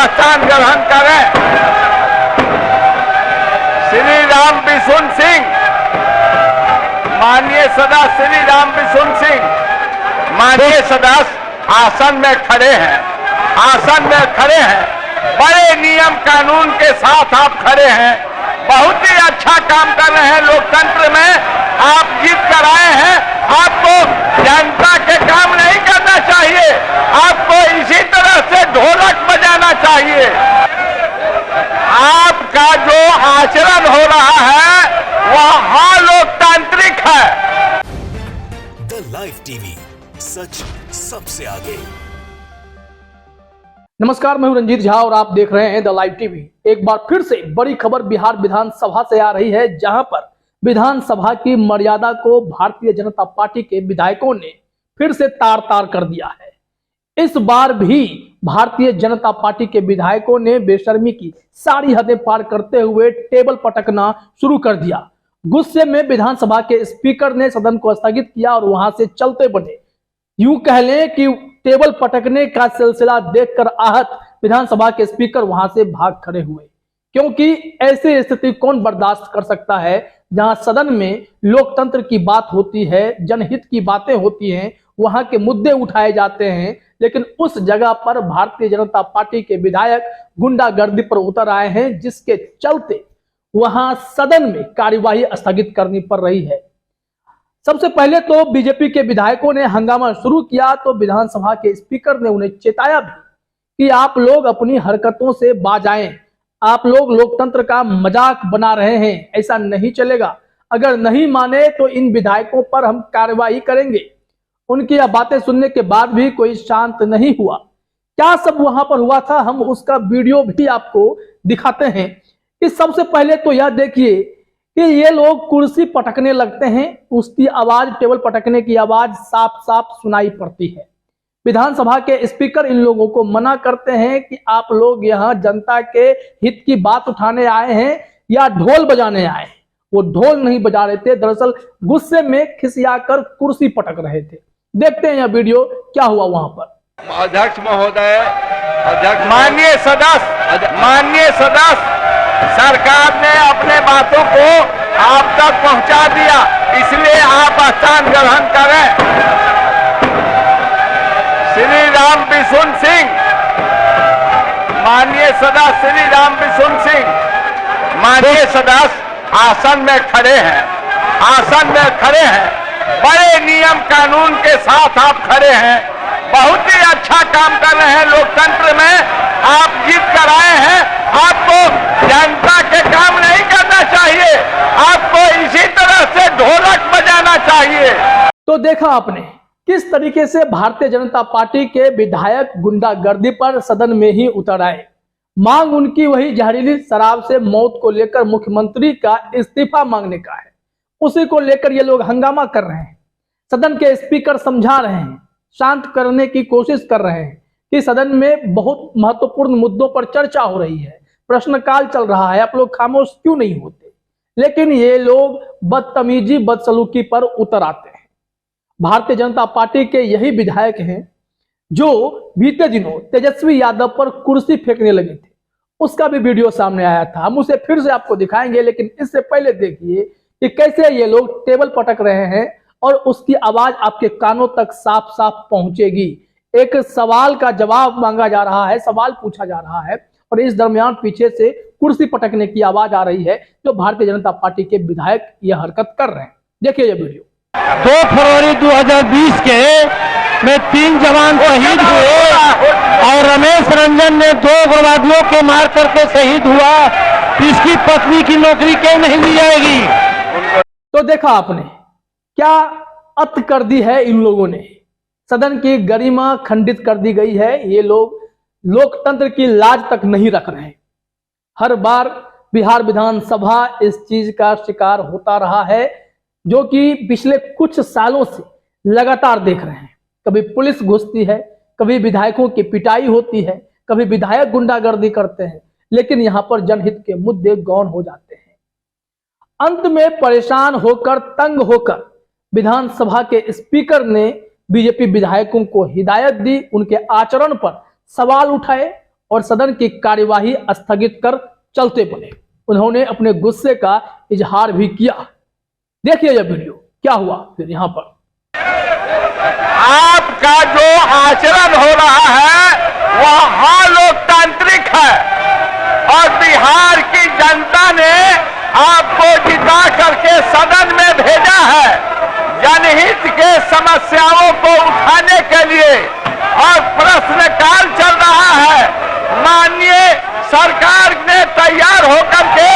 स्थान ग्रहण करें। श्री राम बिशुन सिंह, माननीय सदस्य श्री राम बिशुन सिंह, माननीय सदस्य आसन में खड़े हैं, आसन में खड़े हैं। बड़े नियम कानून के साथ आप खड़े हैं, बहुत ही अच्छा काम कर रहे हैं। लोकतंत्र में आप जीत कर आए हैं। आपको जनता के काम नहीं करना चाहिए, आपको इसी तरह से ढोलक बजाना चाहिए। आपका जो आचरण हो रहा है वह अलोकतांत्रिक है। द लाइव टीवी, सच सबसे आगे। नमस्कार, मैं हूं रंजीत झा और आप देख रहे हैं द लाइव टीवी। एक बार फिर से बड़ी खबर बिहार विधानसभा से आ रही है, जहां पर विधानसभा की मर्यादा को भारतीय जनता पार्टी के विधायकों ने फिर से तार तार कर दिया है। इस बार भी भारतीय जनता पार्टी के विधायकों ने बेशर्मी की सारी हदें पार करते हुए टेबल पटकना शुरू कर दिया। गुस्से में विधानसभा के स्पीकर ने सदन को स्थगित किया और वहां से चलते बने। यूं कह लें कि टेबल पटकने का सिलसिला देखकर आहत विधानसभा के स्पीकर वहां से भाग खड़े हुए, क्योंकि ऐसी स्थिति कौन बर्दाश्त कर सकता है जहां सदन में लोकतंत्र की बात होती है, जनहित की बातें होती हैं, वहां के मुद्दे उठाए जाते हैं, लेकिन उस जगह पर भारतीय जनता पार्टी के विधायक गुंडागर्दी पर उतर आए हैं, जिसके चलते वहां सदन में कार्यवाही स्थगित करनी पड़ रही है। सबसे पहले तो बीजेपी के विधायकों ने हंगामा शुरू किया, तो विधानसभा के स्पीकर ने उन्हें चेताया भी कि आप लोग अपनी हरकतों से बाज आएं, आप लोग लोकतंत्र का मजाक बना रहे हैं, ऐसा नहीं चलेगा। अगर नहीं माने तो इन विधायकों पर हम कार्रवाई करेंगे। उनकी यह बातें सुनने के बाद भी कोई शांत नहीं हुआ। क्या सब वहां पर हुआ था, हम उसका वीडियो भी आपको दिखाते हैं। कि सबसे पहले तो यह देखिए कि ये लोग कुर्सी पटकने लगते हैं, उसकी आवाज, टेबल पटकने की आवाज साफ साफ सुनाई पड़ती है। विधानसभा के स्पीकर इन लोगों को मना करते हैं कि आप लोग यहाँ जनता के हित की बात उठाने आए हैं या ढोल बजाने आए हैं। वो ढोल नहीं बजा रहे थे, दरअसल गुस्से में खिसियाकर कुर्सी पटक रहे थे। देखते हैं यह वीडियो क्या हुआ वहां पर। अध्यक्ष महोदय, अध्यक्ष, माननीय सदस्य, सरकार ने अपने बातों को आप तक पहुंचा दिया, इसलिए आप स्थान ग्रहण करें। श्री राम बिशुन सिंह, माननीय सदस्य श्री राम बिशुन सिंह, माननीय सदस्य आसन में खड़े हैं, आसन में खड़े हैं। बड़े नियम कानून के साथ आप खड़े हैं, बहुत ही अच्छा काम कर रहे हैं। लोकतंत्र में आप जीत कर आए हैं, आपको जनता के काम नहीं करना चाहिए, आपको इसी तरह से ढोलक बजाना चाहिए। तो देखा आपने किस तरीके से भारतीय जनता पार्टी के विधायक गुंडागर्दी पर सदन में ही उतर आए। मांग उनकी वही जहरीली शराब से मौत को लेकर मुख्यमंत्री का इस्तीफा मांगने का है। उसी को लेकर ये लोग हंगामा कर रहे हैं। सदन के स्पीकर समझा रहे हैं, शांत करने की कोशिश कर रहे हैं कि सदन में बहुत महत्वपूर्ण मुद्दों पर चर्चा हो रही है, प्रश्नकाल चल रहा है, आप लोग खामोश क्यों नहीं होते। लेकिन ये लोग बदतमीजी, बदसलूकी पर उतर आते हैं। भारतीय जनता पार्टी के यही विधायक हैं जो बीते दिनों तेजस्वी यादव पर कुर्सी फेंकने लगे थे। उसका भी वीडियो सामने आया था, हम उसे फिर से आपको दिखाएंगे। लेकिन इससे पहले देखिए कि कैसे ये लोग टेबल पटक रहे हैं और उसकी आवाज आपके कानों तक साफ साफ पहुंचेगी। एक सवाल का जवाब मांगा जा रहा है, सवाल पूछा जा रहा है, और इस दरमियान पीछे से कुर्सी पटकने की आवाज आ रही है, जो भारतीय जनता पार्टी के विधायक यह हरकत कर रहे हैं। देखिए यह वीडियो। 2 फरवरी 2020 के में 3 जवान शहीद हुए और रमेश रंजन ने 2 उग्रवादियों के मार करके शहीद हुआ। इसकी पत्नी की नौकरी क्यों नहीं दी जाएगी। तो देखा आपने क्या अत कर दी है इन लोगों ने। सदन की गरिमा खंडित कर दी गई है। ये लोग लोकतंत्र की लाज तक नहीं रख रहे। हर बार बिहार विधानसभा इस चीज का शिकार होता रहा है, जो कि पिछले कुछ सालों से लगातार देख रहे हैं। कभी पुलिस घुसती है, कभी विधायकों की पिटाई होती है, कभी विधायक गुंडागर्दी करते हैं, लेकिन यहां पर जनहित के मुद्दे गौण हो जाते हैं। अंत में परेशान होकर, तंग होकर विधानसभा के स्पीकर ने बीजेपी विधायकों को हिदायत दी, उनके आचरण पर सवाल उठाए और सदन की कार्यवाही स्थगित कर चलते बने। उन्होंने अपने गुस्से का इजहार भी किया। देखिए यह वीडियो क्या हुआ फिर यहाँ पर। आपका जो आचरण हो रहा है वह अलोकतांत्रिक है और बिहार की जनता ने आपको जिता करके सदन में भेजा है जनहित के समस्याओं को उठाने के लिए और प्रश्नकाल चल रहा है। माननीय सरकार ने तैयार होकर के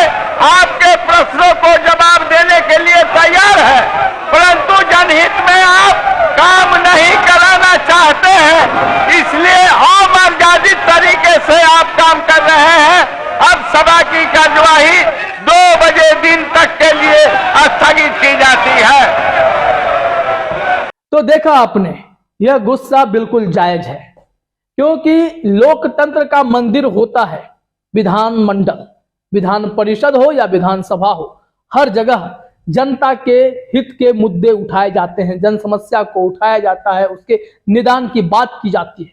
आपके प्रश्नों को जवाब देने के लिए तैयार है, परंतु जनहित में आप काम नहीं कराना चाहते हैं, इसलिए अमर्यादित तरीके से आप काम कर रहे हैं। अब सभा की कार्यवाही 2 बजे दिन तक के लिए स्थगित की जाती है। तो देखा आपने, यह गुस्सा बिल्कुल जायज है, क्योंकि लोकतंत्र का मंदिर होता है विधानमंडल, विधान परिषद हो या विधानसभा हो, हर जगह जनता के हित के मुद्दे उठाए जाते हैं, जन समस्या को उठाया जाता है, उसके निदान की बात की जाती है।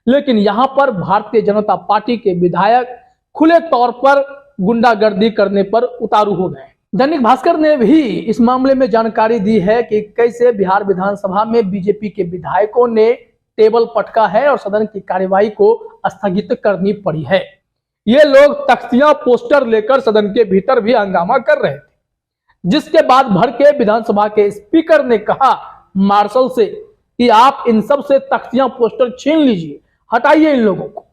लेकिन यहां पर भारतीय जनता पार्टी के विधायक खुले तौर पर गुंडागर्दी करने पर उतारू हो गए। दैनिक भास्कर ने भी इस मामले में जानकारी दी है कि कैसे बिहार विधानसभा में बीजेपी के विधायकों ने टेबल पटका है और सदन की कार्यवाही को स्थगित करनी पड़ी है। ये लोग तख्तियां पोस्टर लेकर सदन के भीतर भी हंगामा कर रहे थे, जिसके बाद भर के विधानसभा के स्पीकर ने कहा मार्शल से कि आप इन सब से तख्तियां पोस्टर छीन लीजिए, हटाइए इन लोगों को।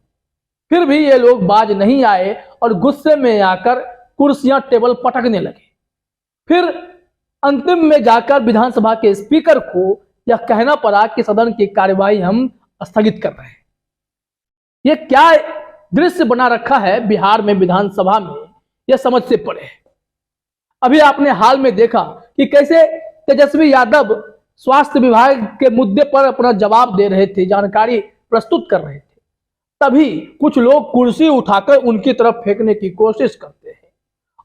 फिर भी ये लोग बाज नहीं आए और गुस्से में आकर कुर्सियां टेबल पटकने लगे। फिर अंतिम में जाकर विधानसभा के स्पीकर को यह कहना पड़ा कि सदन की कार्यवाही हम स्थगित कर रहे हैं। यह क्या दृश्य बना रखा है बिहार में विधानसभा में, यह समझ से परे है। अभी आपने हाल में देखा कि कैसे तेजस्वी यादव स्वास्थ्य विभाग के मुद्दे पर अपना जवाब दे रहे थे, जानकारी प्रस्तुत कर रहे थे, तभी कुछ लोग कुर्सी उठाकर उनकी तरफ फेंकने की कोशिश करते हैं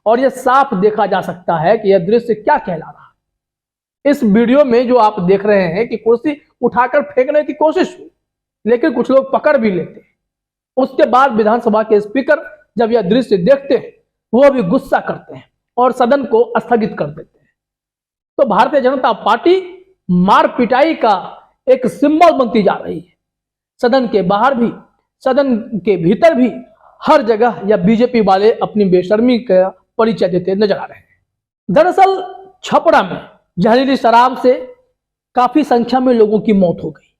और यह साफ देखा जा सकता है कि यह दृश्य क्या कहला रहा है। इस वीडियो में जो आप देख रहे हैं कि कुर्सी उठाकर फेंकने की कोशिश हुई, लेकिन कुछ लोग पकड़ भी लेते हैं। उसके बाद विधानसभा के स्पीकर जब यह दृश्य देखते हैं वो भी गुस्सा करते हैं और सदन को स्थगित कर देते हैं। तो भारतीय जनता पार्टी मार पिटाई का एक सिंबल बनती जा रही है। सदन के बाहर भी, सदन के भीतर भी, हर जगह या बीजेपी वाले अपनी बेशर्मी का परिचय देते नजर आ रहे हैं। दरअसल छपरा में जहरीली शराब से काफी संख्या में लोगों की मौत हो गई।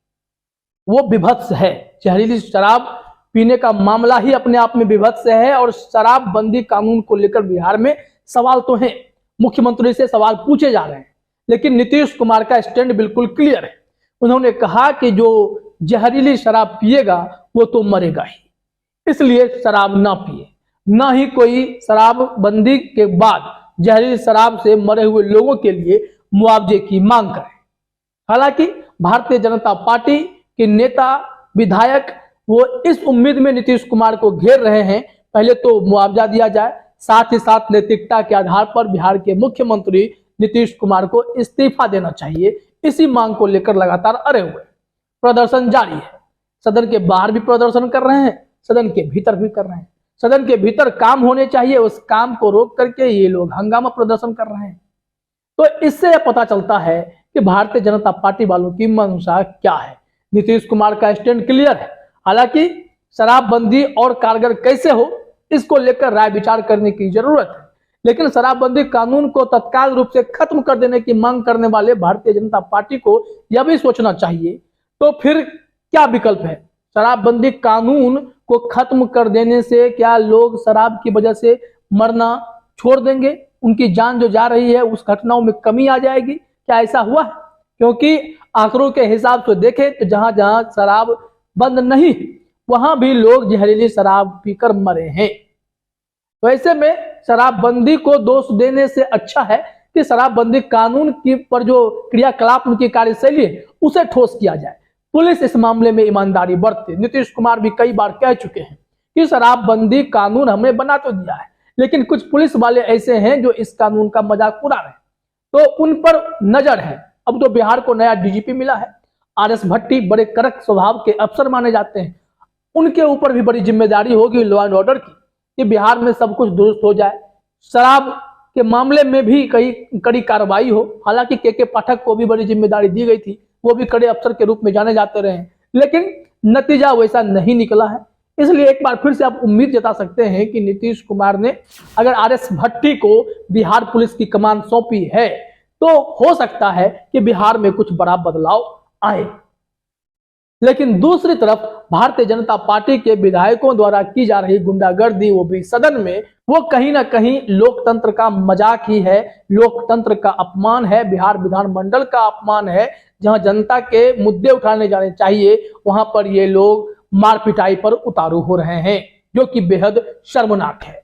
वो विभत्स है। जहरीली शराब पीने का मामला ही अपने आप में विभत्स है और शराबबंदी कानून को लेकर बिहार में सवाल तो हैं, मुख्यमंत्री से सवाल पूछे जा रहे हैं, लेकिन नीतीश कुमार का स्टैंड बिल्कुल क्लियर है। उन्होंने कहा कि जो जहरीली शराब पिएगा वो तो मरेगा ही, इसलिए शराब ना पिए, ना ही कोई शराबबंदी के बाद जहरीली शराब से मरे हुए लोगों के लिए मुआवजे की मांग करे। हालांकि भारतीय जनता पार्टी के नेता विधायक वो इस उम्मीद में नीतीश कुमार को घेर रहे हैं, पहले तो मुआवजा दिया जाए, साथ ही साथ नैतिकता के आधार पर बिहार के मुख्यमंत्री नीतीश कुमार को इस्तीफा देना चाहिए। इसी मांग को लेकर लगातार अड़े हुए प्रदर्शन जारी है। सदन के बाहर भी प्रदर्शन कर रहे हैं, सदन के भीतर भी कर रहे हैं। सदन के भीतर काम होने चाहिए, उस काम को रोक करके ये लोग हंगामा प्रदर्शन कर रहे हैं। तो इससे यह पता चलता है कि भारतीय जनता पार्टी वालों की मंशा क्या है। नीतीश कुमार का स्टैंड क्लियर है। हालांकि शराबबंदी और कारगर कैसे हो, इसको लेकर राय विचार करने की जरूरत है, लेकिन शराबबंदी कानून को तत्काल रूप से खत्म कर देने की मांग करने वाले भारतीय जनता पार्टी को यह भी सोचना चाहिए तो फिर क्या विकल्प है। शराबबंदी कानून को खत्म कर देने से क्या लोग शराब की वजह से मरना छोड़ देंगे? उनकी जान जो जा रही है उस घटनाओं में कमी आ जाएगी? क्या ऐसा हुआ है? क्योंकि आंकड़ों के हिसाब से देखें तो जहां जहां शराब बंद नहीं वहां भी लोग जहरीली शराब पीकर मरे हैं। तो ऐसे में शराबबंदी को दोष देने से अच्छा है कि शराबबंदी कानून की पर जो क्रियाकलाप उनकी कार्यशैली है उसे ठोस किया जाए। पुलिस इस मामले में ईमानदारी बरते। नीतीश कुमार भी कई बार कह चुके हैं कि शराबबंदी कानून हमने बना तो दिया है, लेकिन कुछ पुलिस वाले ऐसे हैं जो इस कानून का मजाक उड़ा रहे हैं, तो उन पर नजर है। अब तो बिहार को नया डीजीपी मिला है, आरएस भट्टी बड़े कड़क स्वभाव के अफसर माने जाते हैं। उनके ऊपर भी बड़ी जिम्मेदारी होगी लॉ एंड ऑर्डर की कि बिहार में सब कुछ दुरुस्त हो जाए, शराब के मामले में भी कई कड़ी कार्रवाई हो। हालांकि के पाठक को भी बड़ी जिम्मेदारी दी गई थी, वो भी कड़े अफसर के रूप में जाने जाते रहे, लेकिन नतीजा वैसा नहीं निकला है। इसलिए एक बार फिर से आप उम्मीद जता सकते हैं कि नीतीश कुमार ने अगर आरएस भट्टी को बिहार पुलिस की कमान सौंपी है तो हो सकता है कि बिहार में कुछ बड़ा बदलाव आए। लेकिन दूसरी तरफ भारतीय जनता पार्टी के विधायकों द्वारा की जा रही गुंडागर्दी, वो भी सदन में, वो कहीं ना कहीं लोकतंत्र का मजाक ही है, लोकतंत्र का अपमान है, बिहार विधानमंडल का अपमान है। जहां जनता के मुद्दे उठाने जाने चाहिए वहां पर ये लोग मार पिटाई पर उतारू हो रहे हैं, जो कि बेहद शर्मनाक है।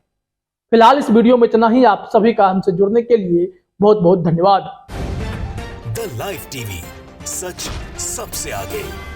फिलहाल इस वीडियो में इतना ही। आप सभी का हमसे जुड़ने के लिए बहुत बहुत धन्यवाद। द लाइव टीवी, सच सबसे आगे।